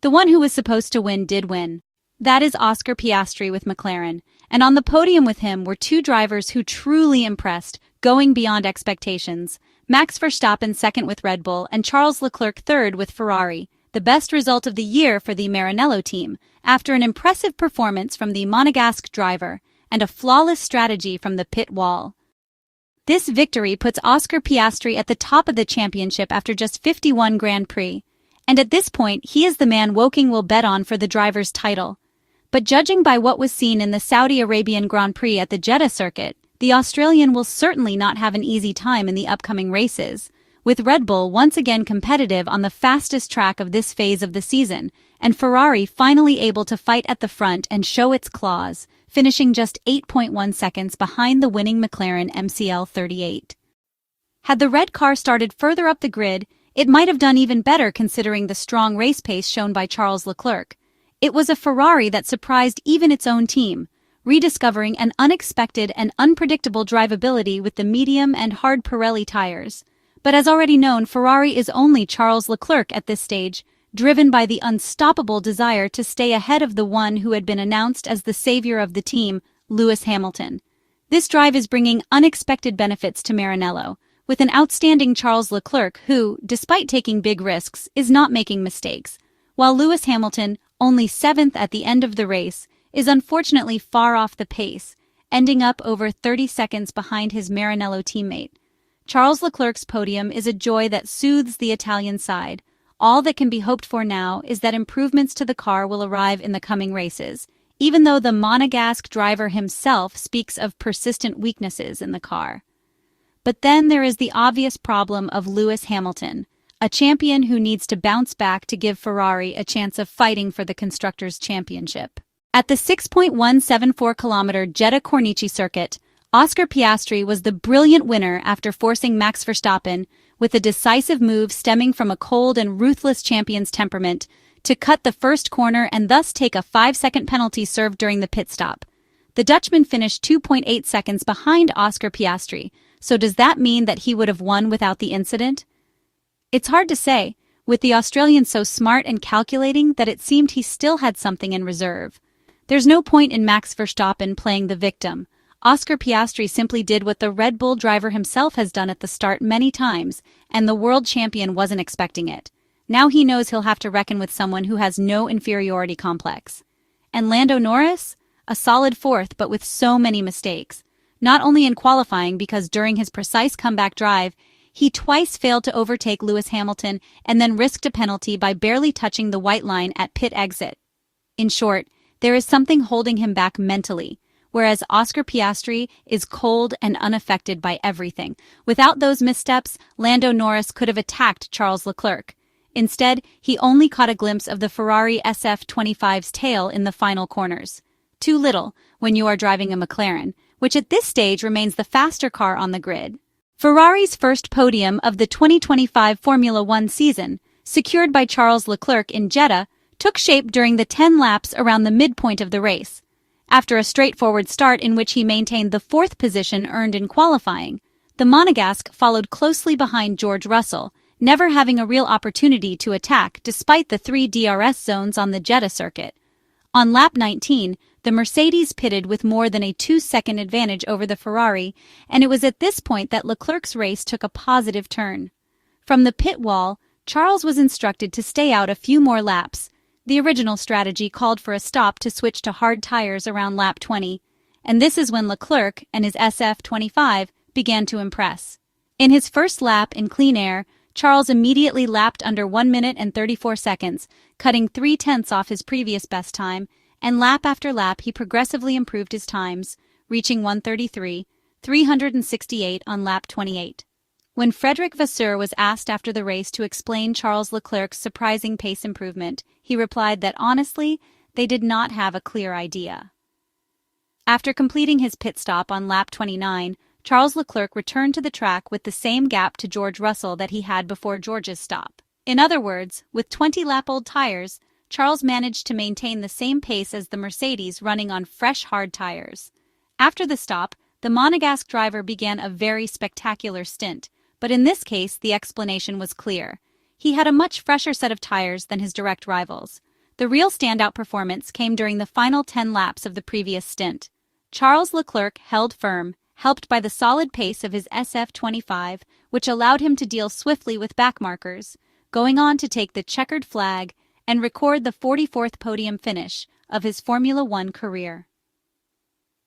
The one who was supposed to win did win. That is Oscar Piastri with McLaren, and on the podium with him were two drivers who truly impressed, going beyond expectations. Max Verstappen second with Red Bull and Charles Leclerc third with Ferrari, the best result of the year for the Maranello team, after an impressive performance from the Monegasque driver and a flawless strategy from the pit wall. This victory puts Oscar Piastri at the top of the championship after just 51 Grand Prix, and at this point he is the man Woking will bet on for the driver's title. But judging by what was seen in the Saudi Arabian Grand Prix at the Jeddah circuit, the Australian will certainly not have an easy time in the upcoming races, with Red Bull once again competitive on the fastest track of this phase of the season, and Ferrari finally able to fight at the front and show its claws, finishing just 8.1 seconds behind the winning McLaren MCL 38. Had the red car started further up the grid, it might have done even better considering the strong race pace shown by Charles Leclerc. It was a Ferrari that surprised even its own team, rediscovering an unexpected and unpredictable drivability with the medium and hard Pirelli tires. But as already known, Ferrari is only Charles Leclerc at this stage, driven by the unstoppable desire to stay ahead of the one who had been announced as the savior of the team, Lewis Hamilton. This drive is bringing unexpected benefits to Maranello, with an outstanding Charles Leclerc who, despite taking big risks, is not making mistakes, while Lewis Hamilton, only 7th at the end of the race, is unfortunately far off the pace, ending up over 30 seconds behind his Maranello teammate. Charles Leclerc's podium is a joy that soothes the Italian side. All that can be hoped for now is that improvements to the car will arrive in the coming races, even though the Monegasque driver himself speaks of persistent weaknesses in the car. But then there is the obvious problem of Lewis Hamilton, a champion who needs to bounce back to give Ferrari a chance of fighting for the Constructors' Championship. At the 6.174-kilometer Jeddah Corniche circuit, Oscar Piastri was the brilliant winner after forcing Max Verstappen, with a decisive move stemming from a cold and ruthless champion's temperament, to cut the first corner and thus take a 5-second penalty served during the pit stop. The Dutchman finished 2.8 seconds behind Oscar Piastri, so does that mean that he would have won without the incident? It's hard to say, with the Australian so smart and calculating that it seemed he still had something in reserve. There's no point in Max Verstappen playing the victim. Oscar Piastri simply did what the Red Bull driver himself has done at the start many times, and the world champion wasn't expecting it. Now he knows he'll have to reckon with someone who has no inferiority complex. And Lando Norris? A solid 4th, but with so many mistakes. Not only in qualifying, because during his precise comeback drive, he twice failed to overtake Lewis Hamilton and then risked a penalty by barely touching the white line at pit exit. In short, there is something holding him back mentally, whereas Oscar Piastri is cold and unaffected by everything. Without those missteps, Lando Norris could have attacked Charles Leclerc. Instead, he only caught a glimpse of the Ferrari SF25's tail in the final corners. Too little when you are driving a McLaren, which at this stage remains the faster car on the grid. Ferrari's first podium of the 2025 Formula One season, secured by Charles Leclerc in Jeddah, took shape during the 10 laps around the midpoint of the race. After a straightforward start in which he maintained the 4th position earned in qualifying, the Monegasque followed closely behind George Russell, never having a real opportunity to attack despite the 3 DRS zones on the Jeddah circuit. On lap 19, the Mercedes pitted with more than a 2-second advantage over the Ferrari, and it was at this point that Leclerc's race took a positive turn. From the pit wall, Charles was instructed to stay out a few more laps. The original strategy called for a stop to switch to hard tires around lap 20, and this is when Leclerc and his SF25 began to impress. In his first lap in clean air, Charles immediately lapped under 1 minute and 34 seconds, cutting 0.3 off his previous best time, and lap after lap he progressively improved his times, reaching 1:33, 368 on lap 28. When Frederic Vasseur was asked after the race to explain Charles Leclerc's surprising pace improvement, he replied that honestly, they did not have a clear idea. After completing his pit stop on lap 29, Charles Leclerc returned to the track with the same gap to George Russell that he had before George's stop. In other words, with 20-lap-old tires, Charles managed to maintain the same pace as the Mercedes running on fresh hard tires. After the stop, the Monegasque driver began a very spectacular stint, but in this case the explanation was clear. He had a much fresher set of tires than his direct rivals. The real standout performance came during the final 10 laps of the previous stint. Charles Leclerc held firm, helped by the solid pace of his SF25, which allowed him to deal swiftly with backmarkers, going on to take the checkered flag and record the 44th podium finish of his Formula One career.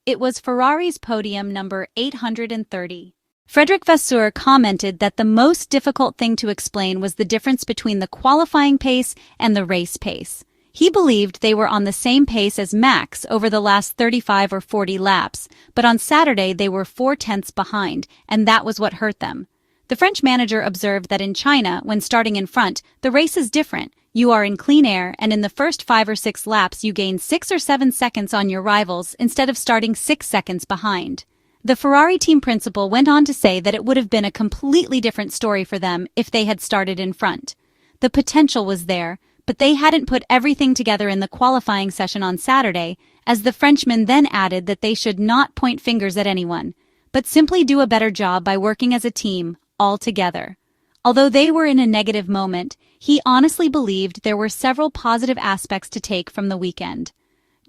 It was Ferrari's podium number 830. Frederic Vasseur commented that the most difficult thing to explain was the difference between the qualifying pace and the race pace. He believed they were on the same pace as Max over the last 35 or 40 laps, but on Saturday they were 4/10 behind, and that was what hurt them. The French manager observed that in China, when starting in front, the race is different. You are in clean air, and in the first 5 or 6 laps you gain 6 or 7 seconds on your rivals instead of starting 6 seconds behind. The Ferrari team principal went on to say that it would have been a completely different story for them if they had started in front. The potential was there, but they hadn't put everything together in the qualifying session on Saturday, as the Frenchman then added that they should not point fingers at anyone, but simply do a better job by working as a team, all together. Although they were in a negative moment, he honestly believed there were several positive aspects to take from the weekend.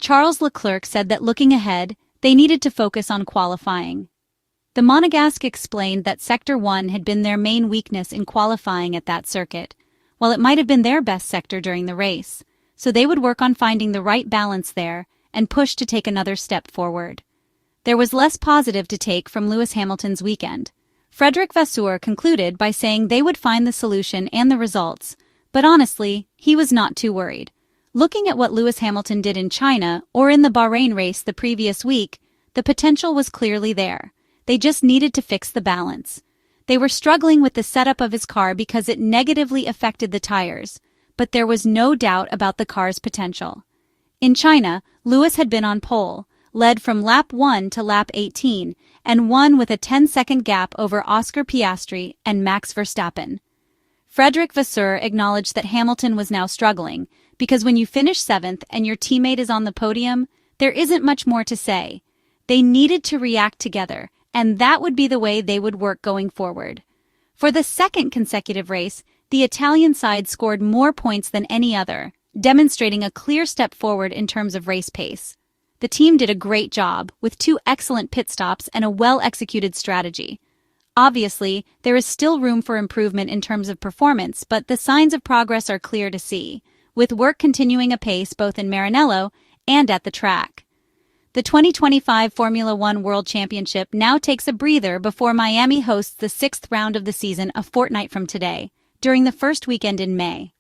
Charles Leclerc said that looking ahead, they needed to focus on qualifying. The Monegasque explained that Sector 1 had been their main weakness in qualifying at that circuit, while it might have been their best sector during the race, so they would work on finding the right balance there and push to take another step forward. There was less positive to take from Lewis Hamilton's weekend. Frederic Vasseur concluded by saying they would find the solution and the results, but honestly, he was not too worried. Looking at what Lewis Hamilton did in China or in the Bahrain race the previous week, the potential was clearly there. They just needed to fix the balance. They were struggling with the setup of his car because it negatively affected the tires, but there was no doubt about the car's potential. In China, Lewis had been on pole, led from lap 1 to lap 18, and won with a 10-second gap over Oscar Piastri and Max Verstappen. Frederic Vasseur acknowledged that Hamilton was now struggling, because when you finish 7th and your teammate is on the podium, there isn't much more to say. They needed to react together, and that would be the way they would work going forward. For the second consecutive race, the Italian side scored more points than any other, demonstrating a clear step forward in terms of race pace. The team did a great job, with 2 excellent pit stops and a well-executed strategy. Obviously, there is still room for improvement in terms of performance, but the signs of progress are clear to see, with work continuing apace both in Maranello and at the track. The 2025 Formula One World Championship now takes a breather before Miami hosts the 6th round of the season a fortnight from today, during the first weekend in May.